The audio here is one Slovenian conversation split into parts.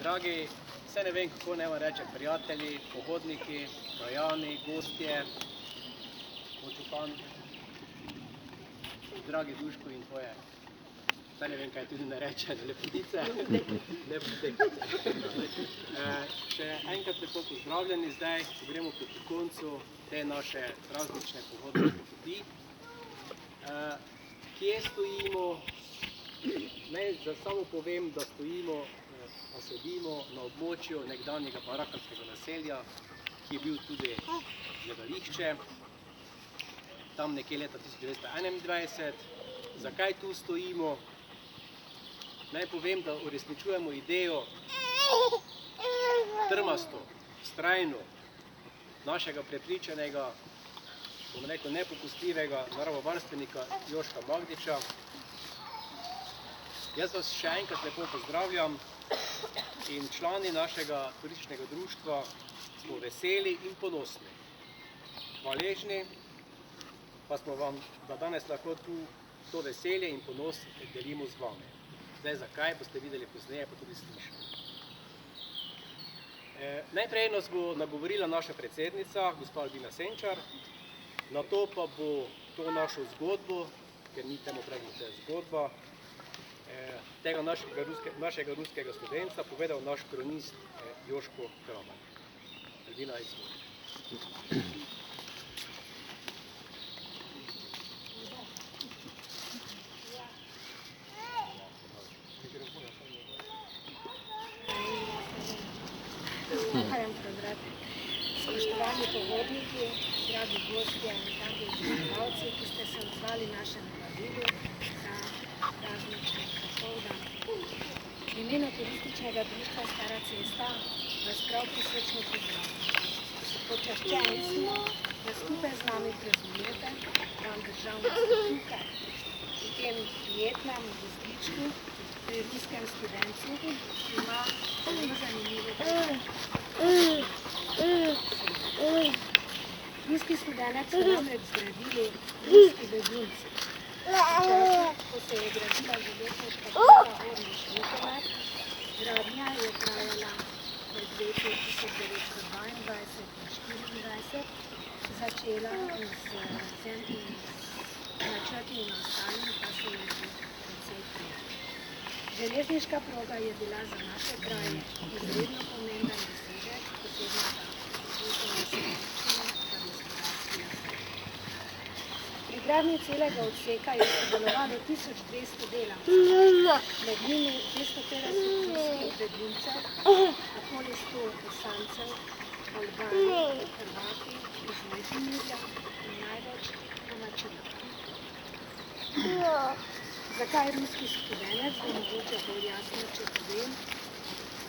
Dragi, vse ne vem, kako ne vam rečem, prijatelji, pohodniki, krajani, gostje, počupan, dragi Duško in tvoje, vse ne vem, kaj tudi ne reče, lepotice, še enkrat lepo pozdravljeni zdaj, ko gremo proti koncu te naše praznične pohodniške poti. Kje stojimo? Naj samo povem, da stojimo, pa sedimo na območju nekdanjega barakarskega naselja, ki je bil tudi gledališče, tam nekje leta 1921. Zakaj tu stojimo? Naj povem, da uresničujemo idejo trmasto, vztrajno, našega prepričanega, bom rekel, nepopustljivega naravovarstvenika Joška Magdiča. Jaz vas še enkrat lepo pozdravljam in člani našega turističnega društva smo veseli in ponosni. Hvaležni pa smo vam, da danes lahko tu to veselje in ponos delimo z vami. Zdaj, zakaj, boste videli pozneje, pa tudi slišali. Najprej nas bo nagovorila naša predsednica, gospa Albina Senčar, nato pa bo to našo zgodbo, ker ni temu predmet zgodba, tega našega ruskega študenta povedal naš kronist Joško Kramer. Albina, izvolite. Spoštovani pohodniki, dragi gostje in dragi obiskovalci, ki ste se odzvali našemu vabilu za praznični popoldan. V imenu turističnega društva Stara cesta vas prav prisrčno pozdravljam. Počaščeni smo, da skupaj z nami praznujete dan državnosti tukaj, v tem prijetnem gostičku pri ruskem študentu, ki ima zelo zanimivo. Ruski študenec so namreč zgradili ruski begunci. Ko se je gradila železniška pruga Ormož-Ljutomer, gradnja je trajala med leti 1922 in 1924, začela z načrti in ostalim, pa se je že precej prej. Železniška proga je bila za naše kraje izredno pomemben dosežek, posebno za kulturno središčino, za gospodarski razvoj. Pri gradnji celega odseka je sodelovalo 1200 delavcev, med njimi 250 ruskih beguncev, okoli 100 Bosancev, Albani, Hrvati iz Međimurja in največ Domačinov. Zakaj ruski študenec, bo mogoče bolj jasno, če povem,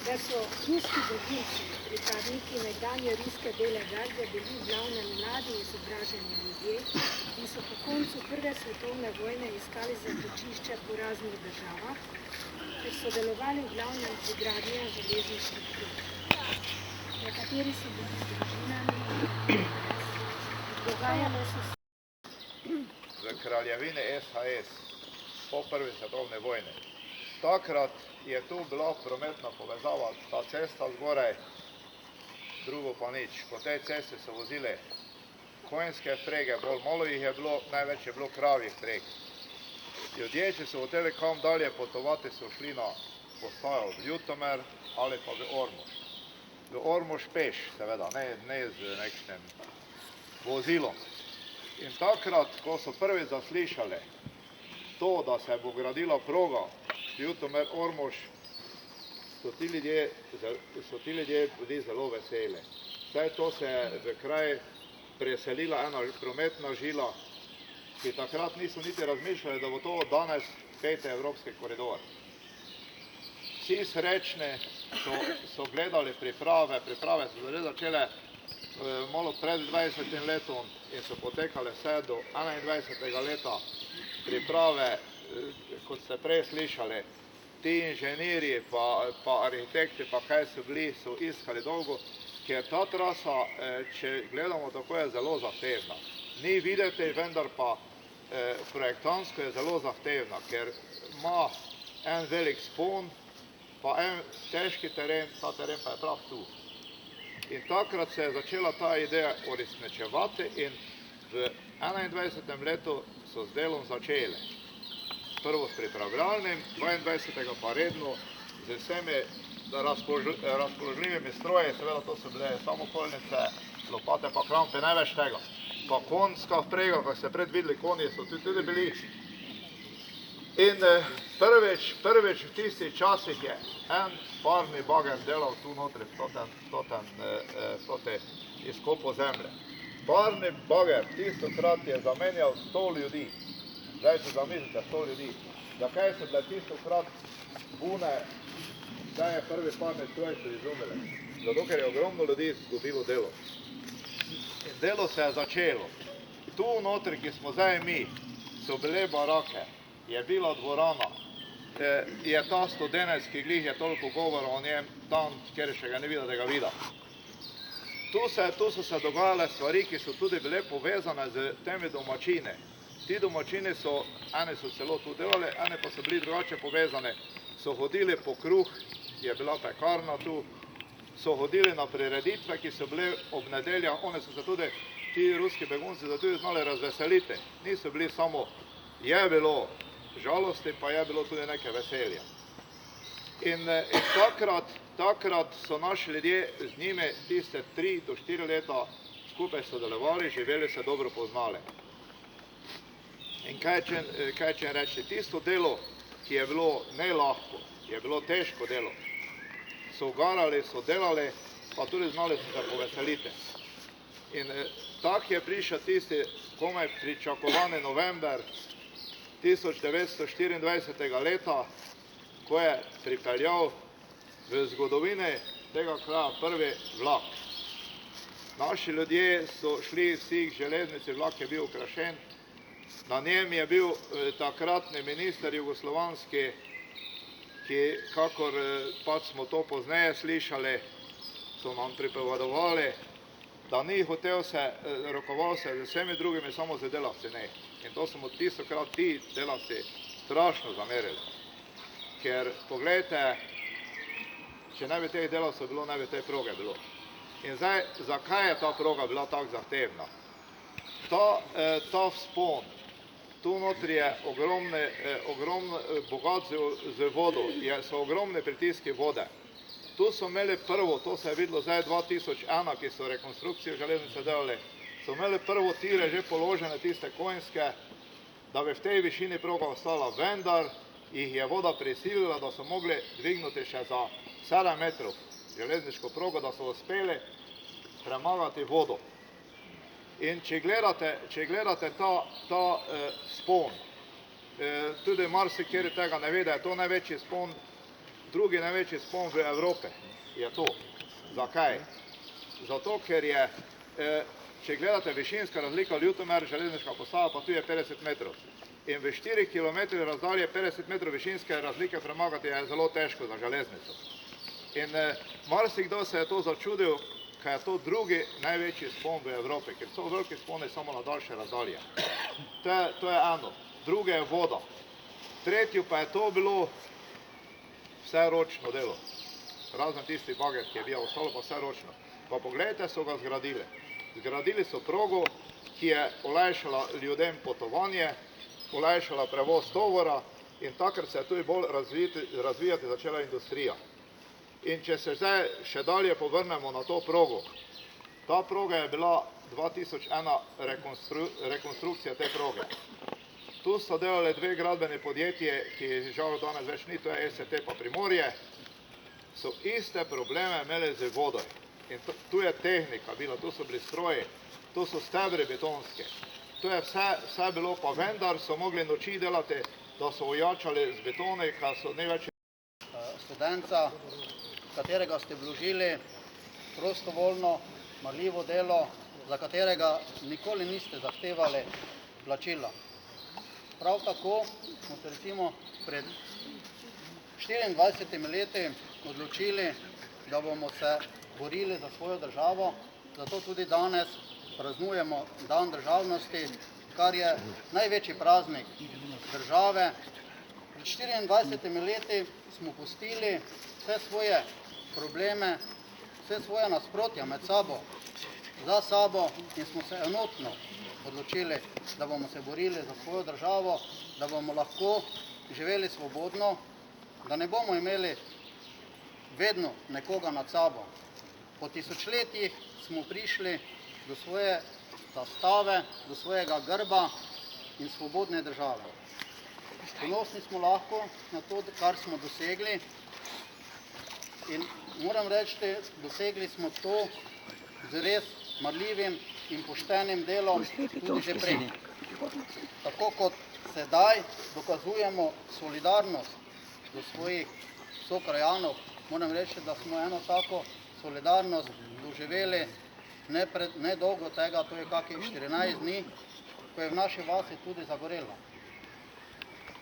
da so ruski begunci, pripadniki nekdanje ruske bele garde, bili v glavnem mladi izobraženi ljudje in so po koncu Prve svetovne vojne iskali zatočišče po raznih državah, ter sodelovali v glavnem pri gradnji železniških prog. Nekateri so bili z družinami, dogajalo so se v kraljevini SHS po Prvi svetovne vojne. Takrat je tu bila prometna povezava, ta cesta zgoraj, drugo pa nič. Po tej cesti so vozile konjske vprege, bolj malo jih je bilo, največ je bilo kravjih vpreg. Ljudje, če so hoteli kam dalje potovati, so šli na postajo v Ljutomer ali pa v Ormož. V Ormož peš, seveda, ne z nekšnim vozilom. In takrat, ko so prvi zaslišali to, da se bo gradila proga Ljutomer-Ormož, so ti ljudje bili zelo veseli. Saj to se je v kraj preselila ena prometna žila, ki takrat niso niti razmišljali, da bo to danes 5. evropski koridor. Vsi srečni so gledali priprave so začele malo pred 20. letom in so potekale vse do 21. leta. Priprave, kot ste prej slišali, ti inženirji pa arhitekti, pa kaj so bili, so iskali dolgo, ker ta trasa, če gledamo tako, je zelo zahtevna. Ni videti, vendar pa projektantsko je zelo zahtevna, ker ima en velik spon, pa en težki teren, ta teren pa je prav tu. In takrat se je začela ta ideja uresničevati in v 21. letu so z delom začeli. Prvo s pripravljalnim, 22. pa redno z vsemi razpoložljivimi stroji, seveda to so bile samokolnice, lopate pa krampe, največ tega. Pa konjska vprega, ko ste predvideli konji, so tudi bili. In prvič v tistih časih je en parni bager delal tu notri proti izkopu zemlje. Parni bager tistokrat je zamenjal 100 ljudi. Zdaj se zamislite, 100 ljudi. Zakaj so bile tistokrat bune, da je prvi parni stroj so izumili? Zato, ker je ogromno ljudi izgubilo delo. In delo se je začelo. Tu notri, ki smo zdaj mi, so bile barake, je bila dvorana, je ta studenec, ki glih je toliko govora o njem, tam, kjer še ga ne videl, da ga vidi. Tu so se dogajale stvari, ki so tudi bile povezane z temi domačini. Ti domačini so, eni so celo tu delali, eni pa so bili drugače povezane. So hodili po kruh, je bila pekarna tu, so hodili na prireditve, ki so bile ob nedeljah, oni so se tudi, ti ruski begunci, so tudi znali razveseliti. Niso bili samo, je bilo žalosti, pa je bilo tudi neke veselje. In takrat so naši ljudje z njimi tiste 3 do 4 leta skupaj sodelovali, živeli se dobro poznali. In kaj če reči, tisto delo, ki je bilo nelahko, je bilo težko delo, so garali, so delali, pa tudi znali so se poveseliti. In tak je prišel tisti komaj pričakovani november 1924. leta, ko je pripeljal v zgodovini tega kraja prvi vlak. Naši ljudje so šli vsi k železnici, vlak je bil okrašen, na njem je bil takratni minister jugoslovanski, ki, kakor pač smo to pozneje slišali, so nam pripovedovali, da ni hotel se, rokoval se z vsemi drugimi, samo z delavci ne. In to so mu tistokrat ti delavci strašno zamerili. Ker, poglejte, če ne bi teh delavcev bilo, ne bi te proge bilo. In zdaj, zakaj je ta proga bila tako zahtevna? Ta vzpon, tu notri je ogromno bogat z vodo, so ogromne pritiski vode. Tu so imeli prvo, to se je videlo zdaj 2001, ki so rekonstrukcijo železnice delali, so imeli prvo tire že položene, tiste konjske, da bi v tej višini proga ostala, vendar jih je voda prisilila, da so mogli dvigniti še za 7 metrov železniško progo, da so uspeli premagati vodo. In če gledate ta vzpon, tudi marsikjer tega ne ve, da je to največji vzpon, drugi največji vzpon v Evropi je to. Zakaj? Zato, ker je, če gledate višinska razlika, Ljutomer, železniška postaja, pa tu je 50 metrov. In v 4 km razdalje 50 metrov višinske razlike premagati je zelo težko za železnico. In marsikdo se je to začudil, kaj je to drugi največji vzpon v Evropi, ker so veliki vzponi samo na daljše razdalje. To je eno. Druge je voda. Tretjo pa je to bilo vse ročno delo. Razen tisti bager, ki je bil, ostalo pa vse ročno. Pa pogledajte, so ga zgradili. Zgradili so progo, ki je olajšala ljudem potovanje, olajšala prevoz tovora in takrat se je tudi bolj razvijati začela industrija. In če se zdaj še dalje povrnemo na to progo, ta proga je bila 2001 rekonstrukcija te proge. Tu so delali 2 gradbeni podjetje, ki žal danes več ni, to je ST pa Primorje, so iste probleme imeli z vodoj. In tu je tehnika bila, tu so bili stroji, tu so stebri betonski. Tu je vse bilo, pa vendar so mogli noči delati, da so ojačali z betoni, kar so največ. Študenca, katerega ste vložili prostovoljno, marljivo delo, za katerega nikoli niste zahtevali plačila. Prav tako smo se recimo pred 24 leti odločili, da bomo se borili za svojo državo, zato tudi danes praznujemo dan državnosti, kar je največji praznik države. Pred 24 leti smo pustili vse svoje probleme, vse svoje nasprotja med sabo, za sabo in smo se enotno odločili, da bomo se borili za svojo državo, da bomo lahko živeli svobodno, da ne bomo imeli vedno nekoga nad sabo. Po tisočletjih smo prišli do svoje zastave, do svojega grba in svobodne države. Ponosni smo lahko na to, kar smo dosegli, in moram reči, dosegli smo to z res marljivim in poštenim delom tudi že prej. Tako kot sedaj dokazujemo solidarnost do svojih sokrajanov, moram reči, da smo eno tako solidarnost doživeli ne dolgo tega, to je kakih 14 dni, ko je v naši vasi tudi zagorelo.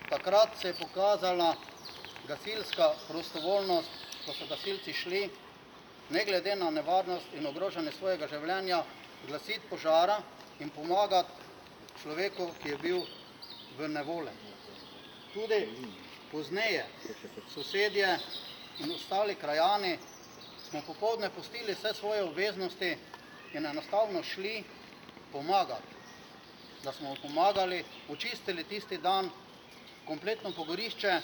Takrat se je pokazala gasilska prostovoljnost, ko so gasilci šli, ne glede na nevarnost in ogrožanje svojega življenja, glasiti požara in pomagati človeku, ki je bil v nevoli. Tudi pozneje sosedje in ostali krajani smo popoldne pustili vse svoje obveznosti in enostavno šli pomagati. Da smo pomagali, očistili tisti dan kompletno pogorišče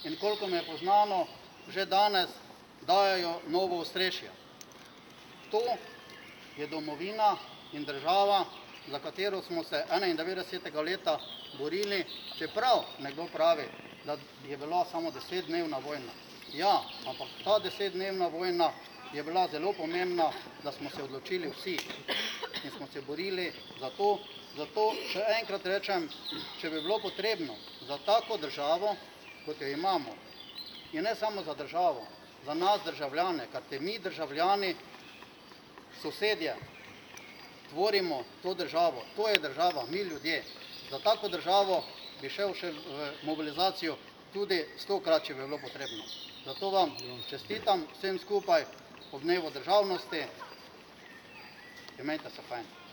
in koliko mi je poznano, že danes dajajo novo ostrešje. To je domovina in država, za katero smo se 91. leta borili, čeprav nekdo pravi, da je bila samo 10-dnevna vojna. Ja, ampak ta 10-dnevna vojna je bila zelo pomembna, da smo se odločili vsi in smo se borili za to. Zato še enkrat rečem, če bi bilo potrebno za tako državo, kot jo imamo, in ne samo za državo, za nas državljane, ker te mi državljani, sosedje, tvorimo to državo, to je država, mi ljudje. Za tako državo bi šel še v mobilizacijo tudi 100-krat, če bi bilo potrebno. Zato vam čestitam vsem skupaj ob dnevu državnosti. Imejte se fajn.